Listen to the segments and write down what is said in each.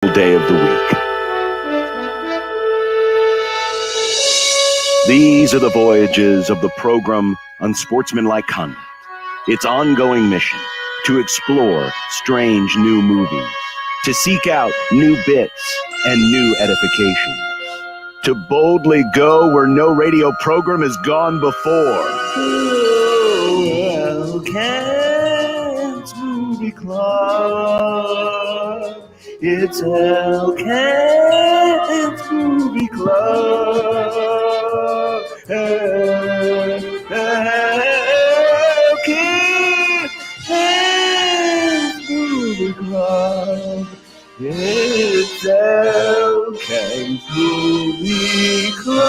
day of the week. These are the voyages of the program Unsportsmanlike Conduct. Its ongoing mission to explore strange new movies, to seek out new bits and new edifications, to boldly go where no radio program has gone before. Oh, Elkent's Movie Club. It's Elkent's Movie Club. Elkent's Movie Club. It's Elkent's Movie Club.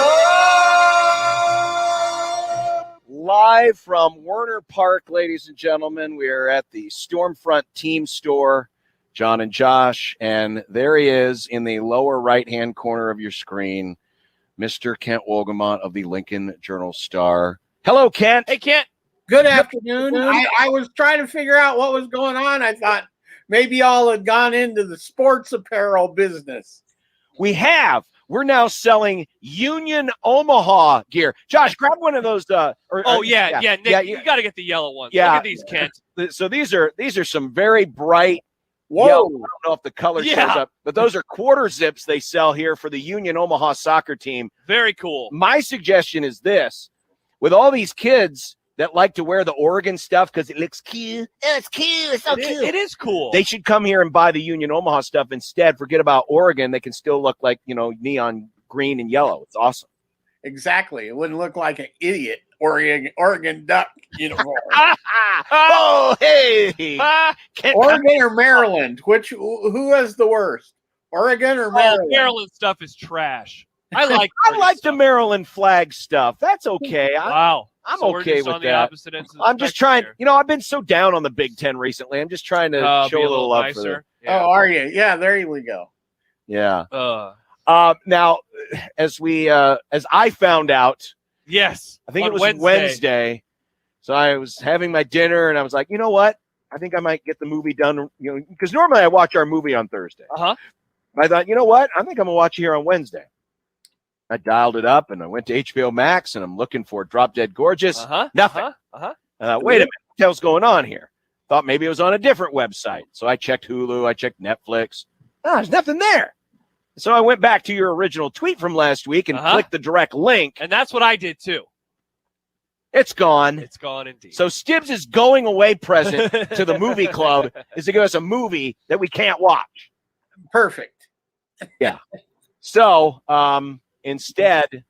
Live from Werner Park, ladies and gentlemen, we are at the Stormfront Team Store. John and Josh, and there he is in the lower right-hand corner of your screen, Mr. Kent Wolgamont of the Lincoln Journal-Star. Hello, Kent. Hey, Kent. Good afternoon. I was trying to figure out what was going on. I thought maybe y'all had gone into the sports apparel business. We have. We're now selling Union Omaha gear. Josh, grab one of those. Nick, you got to get the yellow ones. Yeah. Look at these, Kent. So these are some very bright. Whoa. Yellow. I don't know if the color shows up, but those are quarter zips they sell here for the Union Omaha soccer team. Very cool. My suggestion is this. With all these kids that like to wear the Oregon stuff because it looks cute. Oh, it's cute. It's so cute. It is cool. They should come here and buy the Union Omaha stuff instead. Forget about Oregon. They can still look like, neon green and yellow. It's awesome. Exactly. It wouldn't look like an idiot Oregon Duck uniform. Oh, hey. Oregon or Maryland? Who has the worst? Oregon or Maryland? Maryland stuff is trash. I like the Maryland flag stuff. That's okay. Wow. I'm so okay with that. I'm just trying, I've been so down on the Big Ten recently. I'm just trying to show a little love nicer. For them. Yeah. Oh, are you? Yeah, there we go. Yeah. Now, as I found out, yes, I think it was Wednesday. So I was having my dinner and I was like, you know what? I think I might get the movie done, because normally I watch our movie on Thursday. Uh-huh. I thought, you know what? I think I'm going to watch it here on Wednesday. I dialed it up and I went to HBO Max and I'm looking for Drop Dead Gorgeous. Nothing. Wait a minute. What the hell's going on here? Thought maybe it was on a different website. So I checked Hulu. I checked Netflix. There's nothing there. So I went back to your original tweet from last week and clicked the direct link. And that's what I did too. It's gone. It's gone indeed. So Stibbs' going away present to the movie club is to give us a movie that we can't watch. Perfect. Yeah. So instead,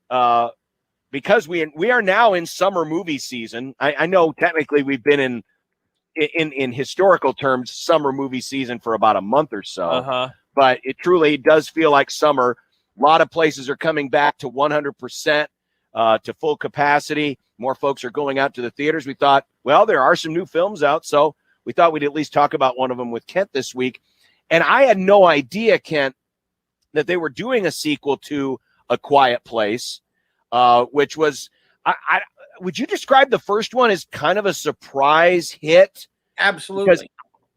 because we are now in summer movie season. I know technically we've been in historical terms summer movie season for about a month or so. But it truly does feel like summer. A lot of places are coming back to 100% to full capacity. More folks are going out to the theaters. We thought, well, there are some new films out, so we thought we'd at least talk about one of them with Kent this week. And I had no idea, Kent, that they were doing a sequel to A Quiet Place, which was, would you describe the first one as kind of a surprise hit? Absolutely.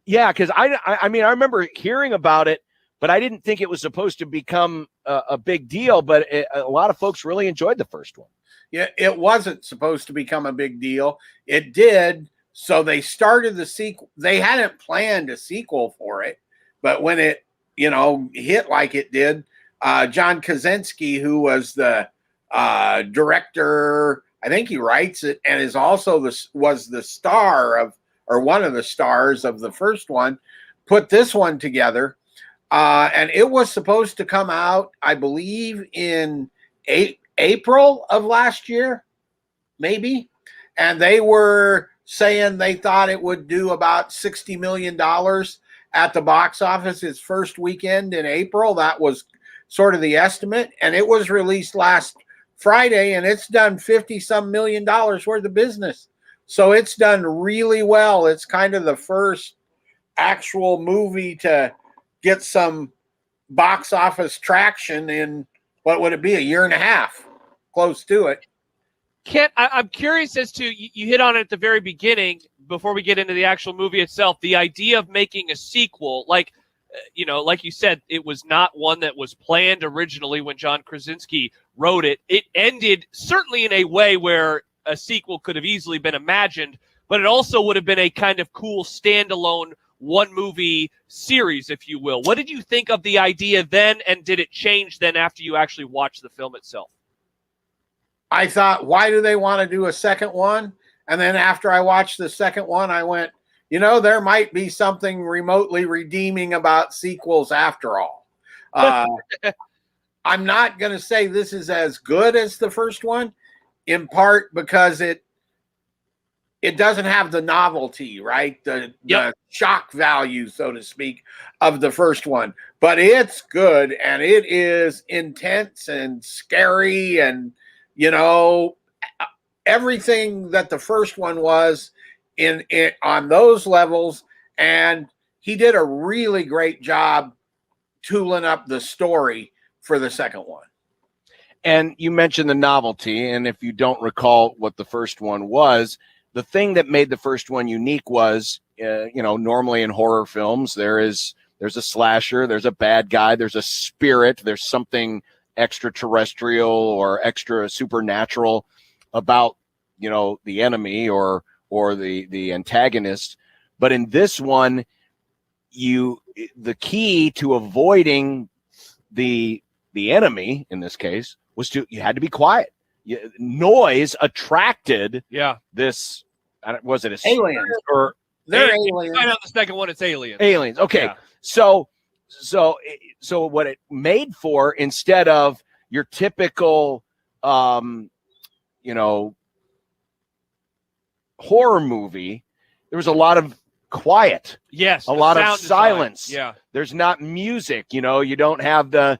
Because I mean, I remember hearing about it, but I didn't think it was supposed to become a big deal. But a lot of folks really enjoyed the first one. Yeah, it wasn't supposed to become a big deal. It did. So they started the sequel. They hadn't planned a sequel for it, but when it, hit like it did, John Krasinski, who was the director, I think he writes it, and is also was the star of, or one of the stars of the first one, put this one together. And it was supposed to come out, I believe, in April of last year, maybe. And they were saying they thought it would do about $60 million at the box office its first weekend in April. That was sort of the estimate. And it was released last Friday, and it's done $50-some million worth of business. So it's done really well. It's kind of the first actual movie to get some box office traction in, what would it be, a year and a half, close to it. Kent, I'm curious as to, you hit on it at the very beginning, before we get into the actual movie itself, the idea of making a sequel. Like, like you said, it was not one that was planned originally when John Krasinski wrote it. It ended certainly in a way where a sequel could have easily been imagined, but it also would have been a kind of cool standalone one-movie series, if you will. What did you think of the idea then, and did it change then after you actually watched the film itself? I thought, why do they want to do a second one? And then after I watched the second one, I went, there might be something remotely redeeming about sequels after all. I'm not going to say this is as good as the first one, in part because it doesn't have the novelty, right? The shock value, so to speak, of the first one. But it's good, and it is intense and scary, and everything that the first one was in on those levels. And he did a really great job tooling up the story for the second one. And you mentioned the novelty, and if you don't recall what the first one was, the thing that made the first one unique was, normally in horror films, there's a slasher, there's a bad guy, there's a spirit, there's something extraterrestrial or extra supernatural about, the enemy or the antagonist. But in this one, the key to avoiding the enemy in this case was you had to be quiet. Noise attracted this. Was it a alien or they're aliens? Right on the second one, it's aliens. Aliens. Okay, Yeah. So what it made for, instead of your typical, horror movie, there was a lot of quiet. Yes, a lot of design. silence. Yeah, there's not music. You don't have the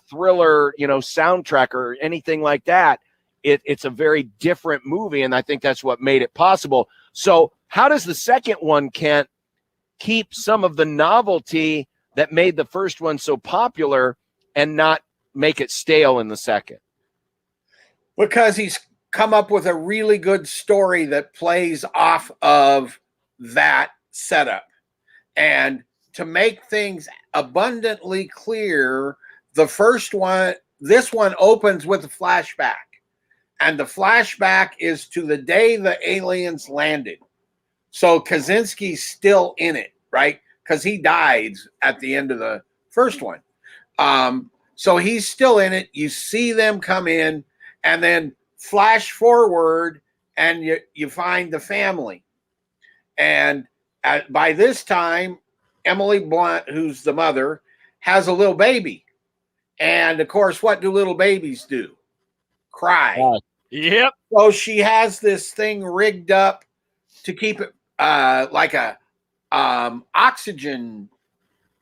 thriller, soundtrack or anything like that. It's a very different movie, and I think that's what made it possible. So how does the second one, Kent, keep some of the novelty that made the first one so popular and not make it stale in the second? Because he's come up with a really good story that plays off of that setup. And to make things abundantly clear, this one opens with a flashback. And the flashback is to the day the aliens landed. So Kaczynski's still in it, right? Because he died at the end of the first one. So he's still in it. You see them come in, and then flash forward, and you find the family. And by this time, Emily Blunt, who's the mother, has a little baby. And, of course, what do little babies do? Cry. Yep. So she has this thing rigged up to keep it like a oxygen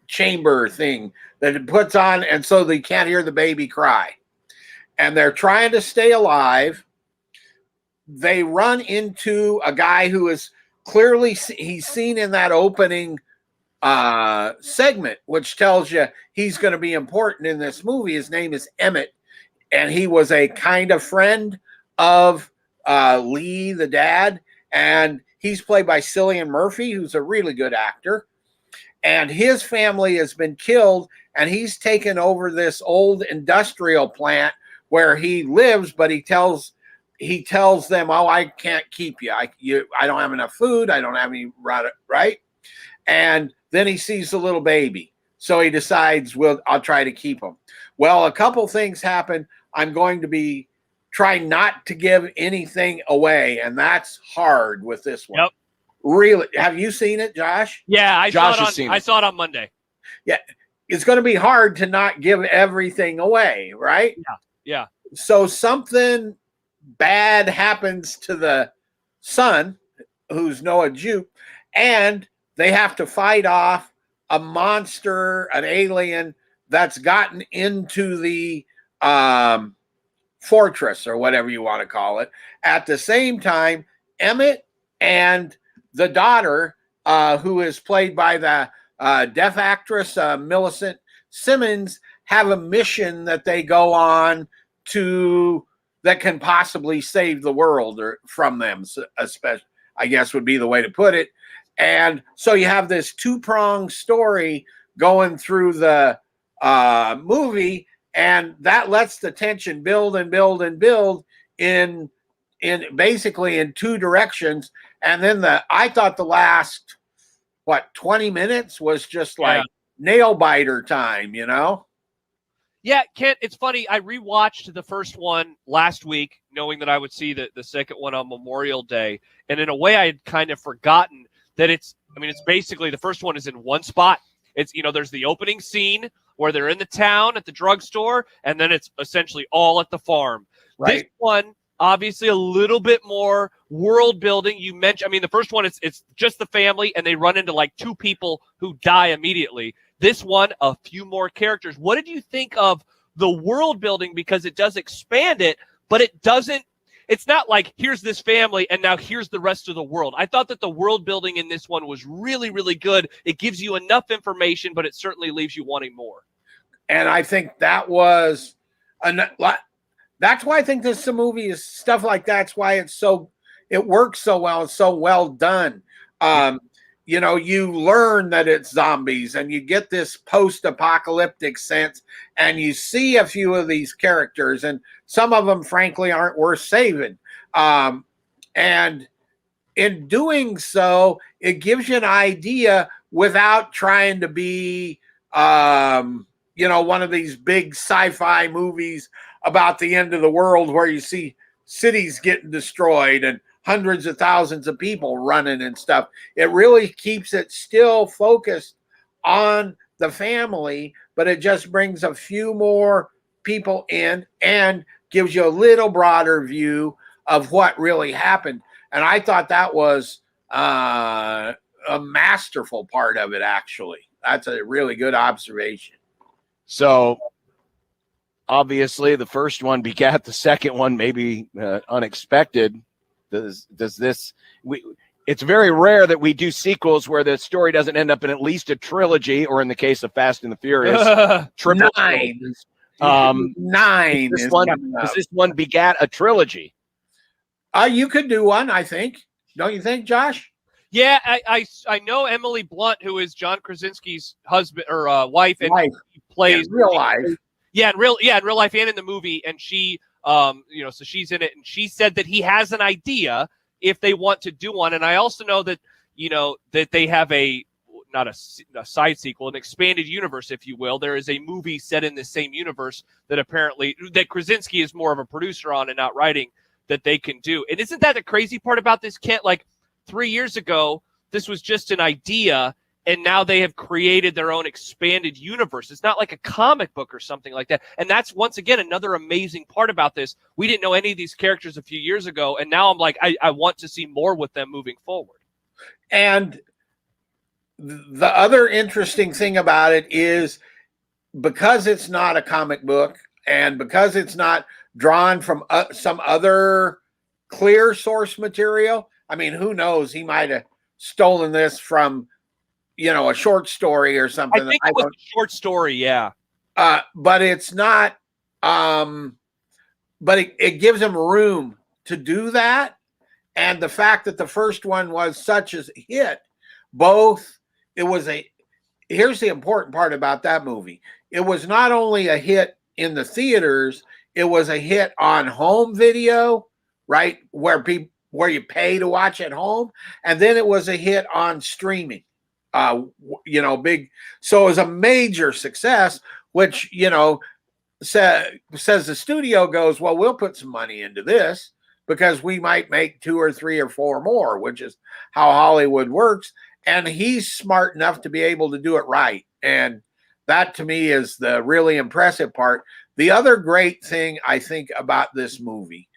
chamber thing that it puts on, and so they can't hear the baby cry. And they're trying to stay alive. They run into a guy who is clearly he's seen in that opening segment, which tells you he's going to be important in this movie. His name is Emmett, and he was a kind of friend of Lee, the dad, and he's played by Cillian Murphy, who's a really good actor. And his family has been killed, and he's taken over this old industrial plant where he lives, but he tells them, "Oh, I can't keep you. I don't have enough food. I don't have any right." And then he sees the little baby, so he decides, "Well, I'll try to keep him." Well, a couple things happen. I'm going to be trying not to give anything away, and that's hard with this one. Yep. Really, have you seen it, Josh? Yeah, I saw it on Monday. Yeah, it's going to be hard to not give everything away, right? Yeah. So something bad happens to the son, who's Noah Jupe, and they have to fight off a monster, an alien that's gotten into the fortress, or whatever you want to call it. At the same time, Emmett and the daughter, who is played by the deaf actress Millicent Simmons, have a mission that they go on to that can possibly save the world or from them, especially, I guess would be the way to put it. And so you have this two-pronged story going through the movie, and that lets the tension build and build and build in basically in two directions. And then I thought the last 20 minutes was just like nail biter time, you know? Yeah, Kent, it's funny. I rewatched the first one last week, knowing that I would see the second one on Memorial Day. And in a way, I had kind of forgotten that it's basically the first one is in one spot. It's, there's the opening scene where they're in the town at the drugstore, and then it's essentially all at the farm. Right. This one, obviously a little bit more world building. You mentioned, the first one, it's just the family, and they run into like two people who die immediately. This one, a few more characters. What did you think of the world building? Because it does expand it, but it's not like here's this family and now here's the rest of the world. I thought that the world building in this one was really, really good. It gives you enough information, but it certainly leaves you wanting more. And I think that's why I think this movie is stuff like that's why it works so well. It's so well done. You learn that it's zombies and you get this post-apocalyptic sense, and you see a few of these characters, and some of them, frankly, aren't worth saving. And in doing so, it gives you an idea without trying to be, one of these big sci-fi movies about the end of the world where you see cities getting destroyed and hundreds of thousands of people running and stuff. It really keeps it still focused on the family, but it just brings a few more people in and gives you a little broader view of what really happened. And I thought that was a masterful part of it, actually. That's a really good observation. So obviously the first one begat the second one, maybe unexpected. Does this? It's very rare that we do sequels where the story doesn't end up in at least a trilogy, or in the case of Fast and the Furious, triple 9. trilogies. 9. Does this one begat a trilogy? You could do one, I think. Don't you think, Josh? Yeah, I know Emily Blunt, who is John Krasinski's husband or wife, and she plays in real life. Yeah, in real life and in the movie, and she. So she's in it, and she said that he has an idea if they want to do one. And I also know that, that they have not a side sequel, an expanded universe, if you will. There is a movie set in the same universe that Krasinski is more of a producer on and not writing, that they can do. And isn't that the crazy part about this, Kent? Like 3 years ago, this was just an idea, and now they have created their own expanded universe. It's not like a comic book or something like that. And that's, once again, another amazing part about this. We didn't know any of these characters a few years ago, and now I'm like, I want to see more with them moving forward. And the other interesting thing about it is, because it's not a comic book and because it's not drawn from some other clear source material, who knows? He might have stolen this from a short story or something. I think it was a short story, yeah. But it's not. But it gives him room to do that, and the fact that the first one was such a hit, here's the important part about that movie. It was not only a hit in the theaters, it was a hit on home video, right, where you pay to watch at home, and then it was a hit on streaming. Big. So it was a major success, which, says the studio goes, well, we'll put some money into this because we might make 2 or 3 or 4 more, which is how Hollywood works. And he's smart enough to be able to do it right. And that, to me, is the really impressive part. The other great thing I think about this movie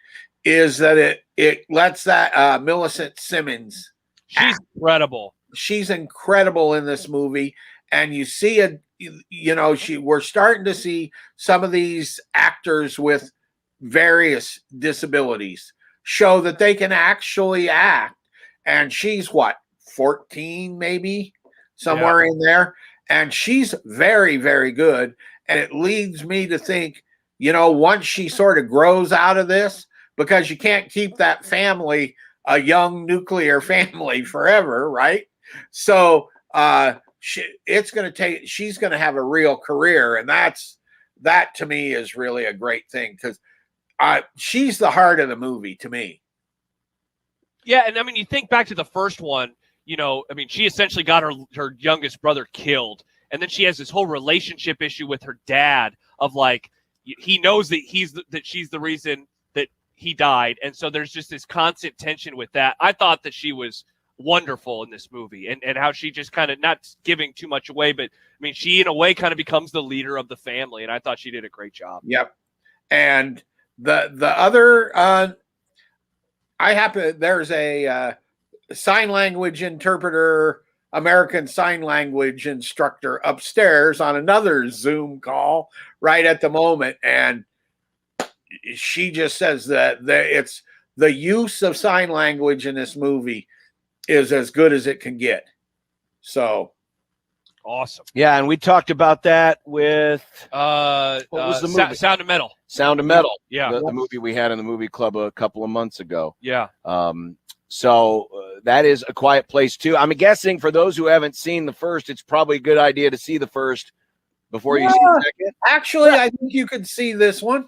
is that it lets that Millicent Simmons. She's incredible. She's incredible in this movie, and you see it. We're starting to see some of these actors with various disabilities show that they can actually act. And she's 14, maybe somewhere in there, and she's very, very good. And it leads me to think, once she sort of grows out of this, because you can't keep that family a young nuclear family forever, right? So she's going to have a real career, and that to me is really a great thing, because she's the heart of the movie to me. Yeah, and I mean, you think back to the first one, I mean, she essentially got her youngest brother killed, and then she has this whole relationship issue with her dad of like, he knows that she's the reason that he died, and so there's just this constant tension with that. I thought that she was wonderful in this movie, and how she just kind of, not giving too much away, but I mean, she in a way kind of becomes the leader of the family, and I thought she did a great job. Yep. And the other there's a sign language interpreter, American Sign Language instructor upstairs on another Zoom call right at the moment, and she just says that it's the use of sign language in this movie is as good as it can get. So awesome. Yeah, and we talked about that with what was the movie? Sound of Metal. Sound of Metal. Yeah, the movie we had in the movie club a couple of months ago. Yeah. So that is A Quiet Place too. I'm guessing for those who haven't seen the first, it's probably a good idea to see the first before you see the second. Actually, I think you could see this one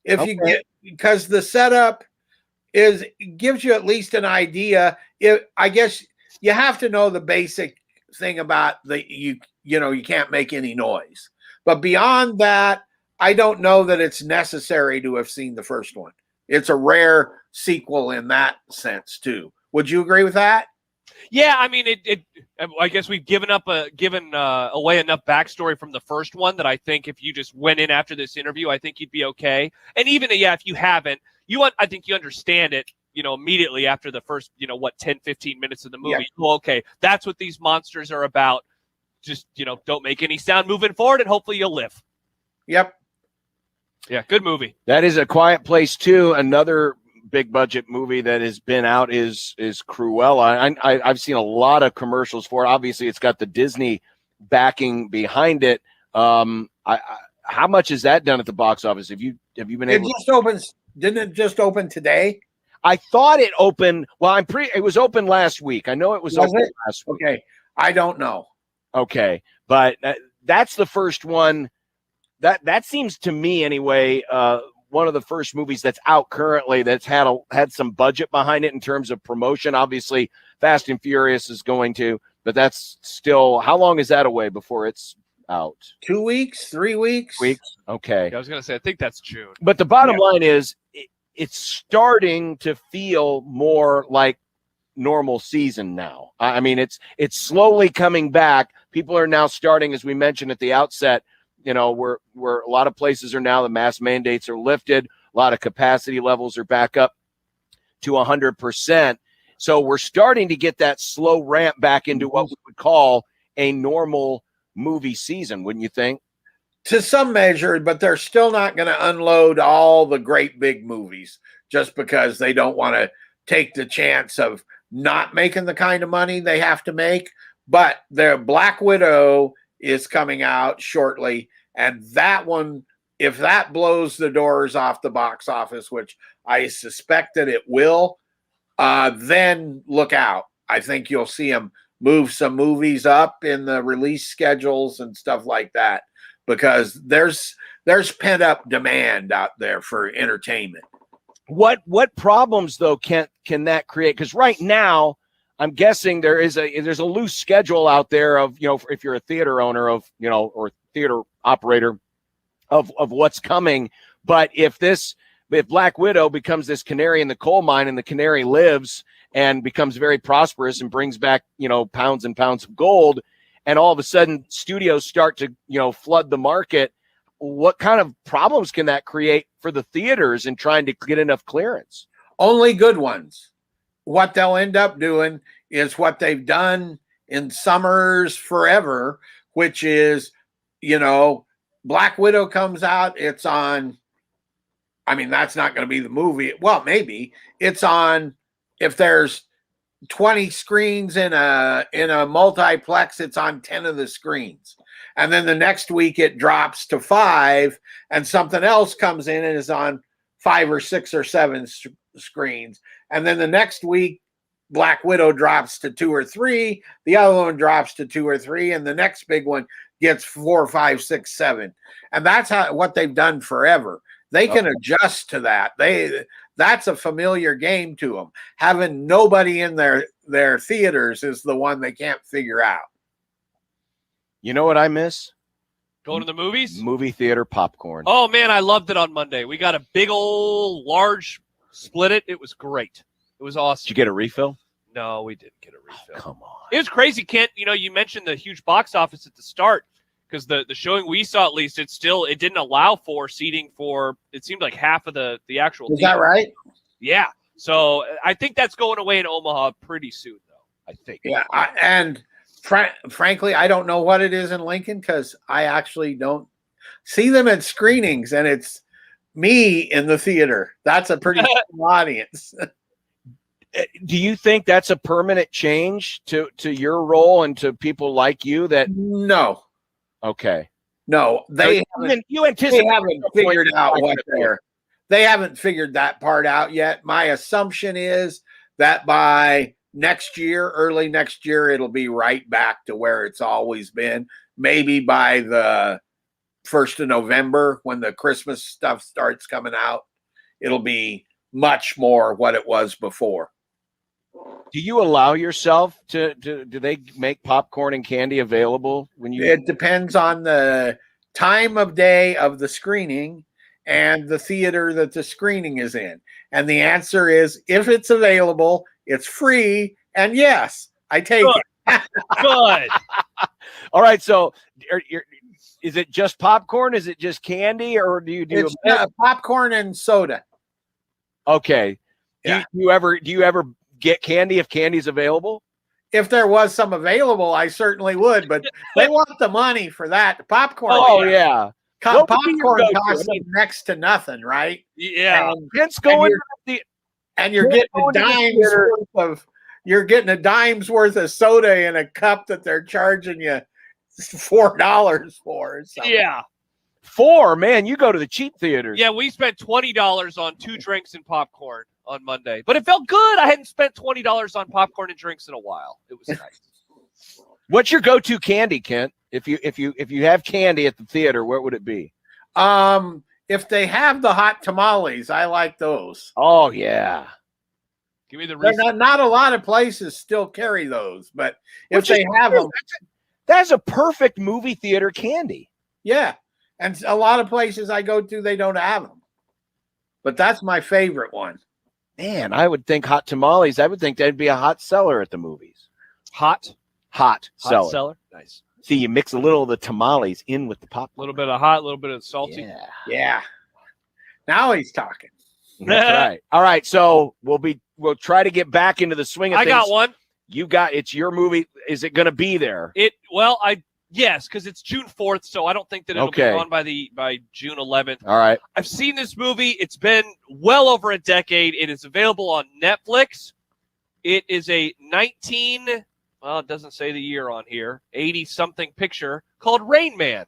if you get, because the setup gives you at least an idea. I guess you have to know the basic thing about you can't make any noise. But beyond that, I don't know that it's necessary to have seen the first one. It's a rare sequel in that sense too. Would you agree with that? Yeah, I mean, I guess we've given away enough backstory from the first one that I think if you just went in after this interview, I think you'd be okay. And even if you haven't, I think you understand it, immediately after the first, 10, 15 minutes of the movie. Yeah. Well, okay, that's what these monsters are about. Just, don't make any sound moving forward, and hopefully you'll live. Yep. Yeah, good movie. That is A Quiet Place too. Another big budget movie that has been out is Cruella. I've seen a lot of commercials for it. Obviously, it's got the Disney backing behind it. How much has that done at the box office? Have you been able? Didn't it just open today? I thought it opened. Well, it was open last week. I know it was open last week. Okay, I don't know. Okay, but that's the first one. That seems to me anyway. One of the first movies that's out currently that's had some budget behind it in terms of promotion. Obviously, Fast and Furious is going to, but that's still, how long is that away before it's out? 2 weeks, 3 weeks? Okay. Yeah, I was going to say, I think that's June. But the bottom line is it's starting to feel more like normal season now. I mean, it's slowly coming back. People are now starting, as we mentioned at the outset, where a lot of places are now, the mask mandates are lifted. A lot of capacity levels are back up to 100%. So we're starting to get that slow ramp back into what we would call a normal movie season, wouldn't you think? To some measure, but they're still not going to unload all the great big movies just because they don't want to take the chance of not making the kind of money they have to make. But their Black Widow is coming out shortly, and that one, if that blows the doors off the box office, which I suspect that it will, then look out. I think you'll see them move some movies up in the release schedules and stuff like that, because there's pent-up demand out there for entertainment. What problems though can that create? Because right now, I'm guessing there's a loose schedule out there of, if you're a theater owner of, or theater operator of what's coming. But if Black Widow becomes this canary in the coal mine, and the canary lives and becomes very prosperous and brings back, pounds and pounds of gold, and all of a sudden studios start to, flood the market, what kind of problems can that create for the theaters in trying to get enough clearance? Only good ones. What they'll end up doing is what they've done in summers forever, which is, Black Widow comes out, it's on, I mean, that's not going to be the movie. Well, maybe it's on, if there's 20 screens in a multiplex, it's on 10 of the screens. And then the next week it drops to 5, and something else comes in and is on 5 or 6 or 7 screens. And then the next week Black Widow drops to 2 or 3, the other one drops to 2 or 3, and the next big one gets 4, 5, 6, 7. And that's what they've done forever. They can adjust to that. That's a familiar game to them. Having nobody in their theaters is the one they can't figure out. You know what I miss? Going to the movies? Movie theater popcorn. Oh, man, I loved it on Monday. We got a big old large split it. It was great. It was awesome. Did you get a refill? No, we didn't get a refill. Oh, come on. It was crazy, Kent. You mentioned the huge box office at the start because the showing we saw, at least, it didn't allow for seating for, it seemed like half of the actual Is that right? Yeah. So I think that's going away in Omaha pretty soon, though, I think. Yeah, frankly, I don't know what it is in Lincoln because I actually don't see them at screenings, and it's me in the theater. That's a pretty small audience. Do you think that's a permanent change to your role and to people like you? That No. Okay. No, they haven't figured out what they haven't figured that part out yet. My assumption is that by next year, early next year, it'll be right back to where it's always been. Maybe by the 1st of November, when the Christmas stuff starts coming out, it'll be much more what it was before. Do you allow yourself do they make popcorn and candy available when you? It depends on the time of day of the screening and the theater that the screening is in. And the answer is, if it's available, it's free. And yes, I take it. Good. All right. So is it just popcorn? Is it just candy, or do you do popcorn and soda? Okay. Yeah. Do you ever get candy if candy's available? If there was some available, I certainly would, but they want the money for that. Popcorn. Oh, yeah. Popcorn costs them next to nothing, right? Yeah. It's going and you're getting a dime's worth of soda in a cup that they're charging you $4 for. Or something. Yeah. Man, you go to the cheap theaters. Yeah, we spent $20 on 2 drinks and popcorn on Monday, but it felt good. I hadn't spent $20 on popcorn and drinks in a while. It was nice. What's your go-to candy, Kent? If you have candy at the theater, what would it be? If they have the hot tamales, I like those. Oh yeah. Give me the not a lot of places still carry those, but if they have them, that's a perfect movie theater candy. Yeah. And a lot of places I go to, they don't have them. But that's my favorite one. Man, I would think hot tamales. I would think that'd be a hot seller at the movies. Hot seller. Nice. See, you mix a little of the tamales in with the pop. A little bit of hot, a little bit of salty. Yeah. Now he's talking. That's right. All right. So we'll try to get back into the swing of things. I got one. It's your movie. Is it going to be there? Yes, because it's June 4th, so I don't think that it'll be on by June 11th. All right. I've seen this movie. It's been well over a decade. It is available on Netflix. It is a it doesn't say the year on here, 80-something picture called Rain Man.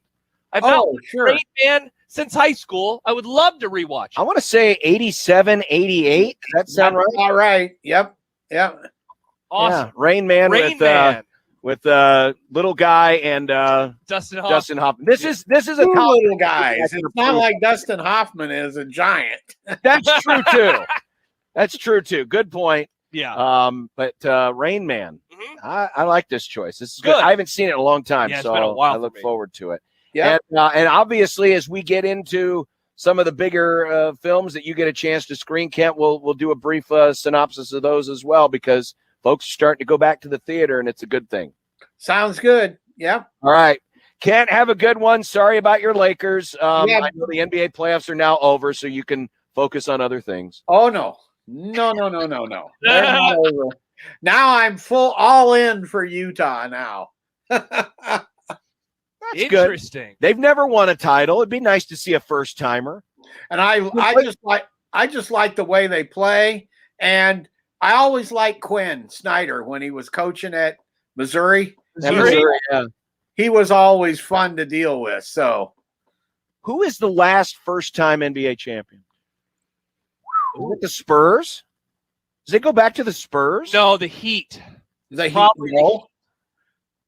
I've not watched Rain Man since high school. I would love to rewatch it. I want to say 87, 88. Does that sound right? All right. Yep. Awesome. Yeah. Rain Man with little guy and Dustin Hoffman. This is a little guys. It's not like Dustin Hoffman is a giant. That's true too. Good point. Yeah. But Rain Man, mm-hmm. I like this choice. This is good. I haven't seen it in a long time, it's so been a while I look forward to it. Yeah. And obviously, as we get into some of the bigger films that you get a chance to screen, Kent, we'll do a brief synopsis of those as well, because folks are starting to go back to the theater, and it's a good thing. Sounds good. Yeah. All right. Kent, have a good one. Sorry about your Lakers. I know the NBA playoffs are now over, so you can focus on other things. Oh, no. No. They're not over. Now I'm all in for Utah now. That's interesting. Good. They've never won a title. It'd be nice to see a first timer. And I just like the way they play. And I always liked Quinn Snyder when he was coaching at Missouri. Yeah. He was always fun to deal with. So, who is the last first-time NBA champion? Was it the Spurs? Does it go back to the Spurs? No, the Heat. The Heat. Probably No.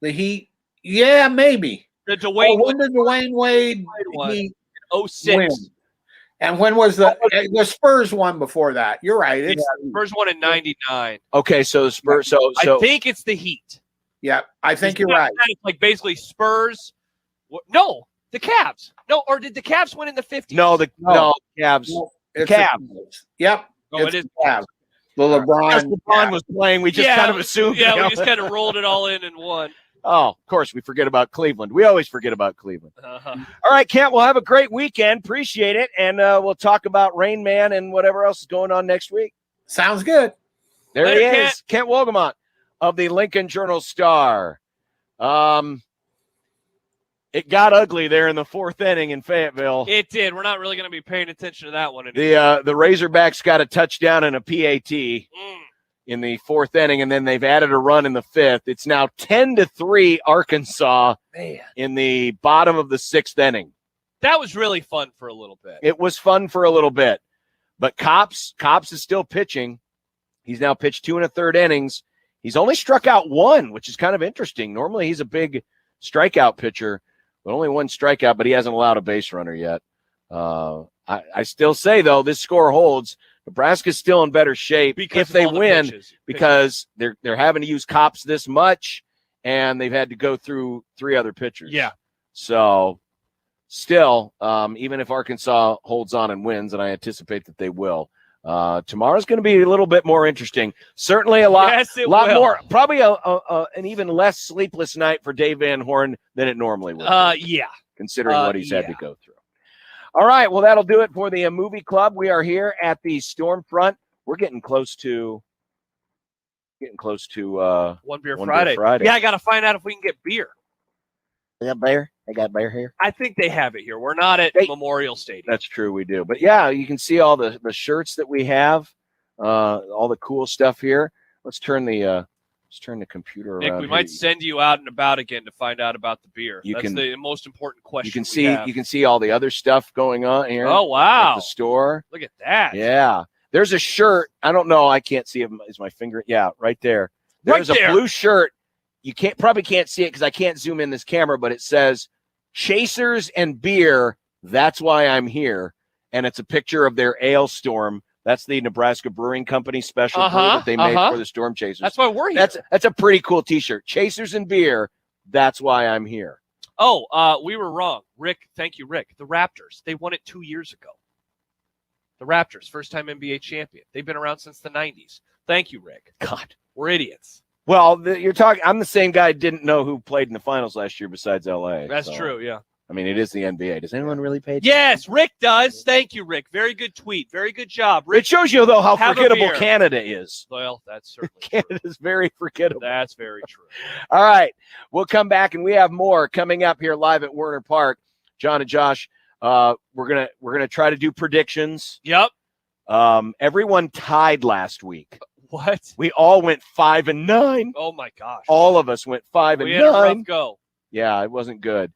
The Heat. Yeah, maybe. The Dwayne When did Dwayne Wade one. Heat 06. win? And when was the Spurs one before that? You're right. It's Spurs won in 99. Okay, so the Spurs. So I think it's the Heat. yeah, I think you're right. It's like basically Spurs. No, the Cavs. No, or did the Cavs win in the 50s? no, Cavs. No, The it's Cavs. Yep. Oh, it's it is the Cavs. The LeBron. LeBron was playing. We just kind of assumed. Yeah, we just kind of rolled it all in and won. Oh, of course, we forget about Cleveland. We always forget about Cleveland. Uh-huh. All right, Kent, we'll have a great weekend. Appreciate it. And we'll talk about Rain Man and whatever else is going on next week. Sounds good. There Later, he is, Kent Wolgamont of the Lincoln Journal-Star. It got ugly there in the fourth inning in Fayetteville. It did. We're not really going to be paying attention to that one anymore. The Razorbacks got a touchdown and a PAT in the fourth inning, and then they've added a run in the fifth. It's now 10-3 Arkansas in the bottom of the sixth inning. That was really fun for a little bit. It was fun for a little bit, but Cops is still pitching. He's now pitched 2 1/3 innings. He's only struck out 1, which is kind of interesting. Normally he's a big strikeout pitcher, but only 1 strikeout, but he hasn't allowed a base runner yet. I still say, though, this score holds. Nebraska's still in better shape if they win because they're having to use Cops this much, and they've had to go through 3 other pitchers. Yeah. So still, even if Arkansas holds on and wins, and I anticipate that they will, tomorrow's going to be a little bit more interesting. Certainly a lot more, probably an even less sleepless night for Dave Van Horn than it normally would. Yeah. Considering what he's had to go through. All right, well, that'll do it for the movie club. We are here at the Stormfront. We're getting close to One Beer Friday. Yeah, I got to find out if we can get beer. They got beer? They got beer here? I think they have it here. We're not at Memorial Stadium. That's true, we do. But, yeah, you can see all the shirts that we have, all the cool stuff here. Let's turn the computer Nick, around. we might send you out and about again to find out about the beer. That's the most important question. You can see all the other stuff going on here. Oh, wow. At the store. Look at that. Yeah. There's a shirt. I don't know. I can't see it. Is my finger? Yeah, right there. There's a blue shirt. You probably can't see it because I can't zoom in this camera, but it says Chasers and Beer. That's why I'm here. And it's a picture of their Ale Storm. That's the Nebraska Brewing Company special brew that they made for the Storm Chasers. That's why we're here. That's a pretty cool T-shirt. Chasers and Beer. That's why I'm here. Oh, we were wrong. Rick, thank you, Rick. The Raptors, they won it 2 years ago. The Raptors, first-time NBA champion. They've been around since the 90s. Thank you, Rick. God. We're idiots. Well, you're talking. I'm the same guy who didn't know who played in the finals last year besides LA. That's true, yeah. I mean, it is the NBA. Does anyone really pay attention? Yes, Rick does. Thank you, Rick. Very good tweet. Very good job, Rick. It shows you, though, how forgettable Canada is. Well, that's certainly Canada's very forgettable. That's very true. All right. We'll come back, and we have more coming up here live at Werner Park. John and Josh, we're gonna try to do predictions. Yep. Everyone tied last week. What? We all went 5-9. Oh, my gosh. All of us went 5-9. We had a rough go. Yeah, it wasn't good.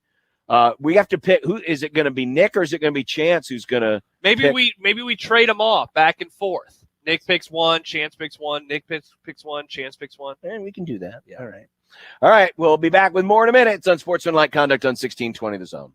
We have to pick. Who is it going to be? Nick, or is it going to be Chance? Who's going to? Maybe we trade them off back and forth. Nick picks one, Chance picks one. Nick picks one, Chance picks one. And we can do that. Yeah. All right. We'll be back with more in a minute. It's Unsportsmanlike Conduct on 1620 The Zone.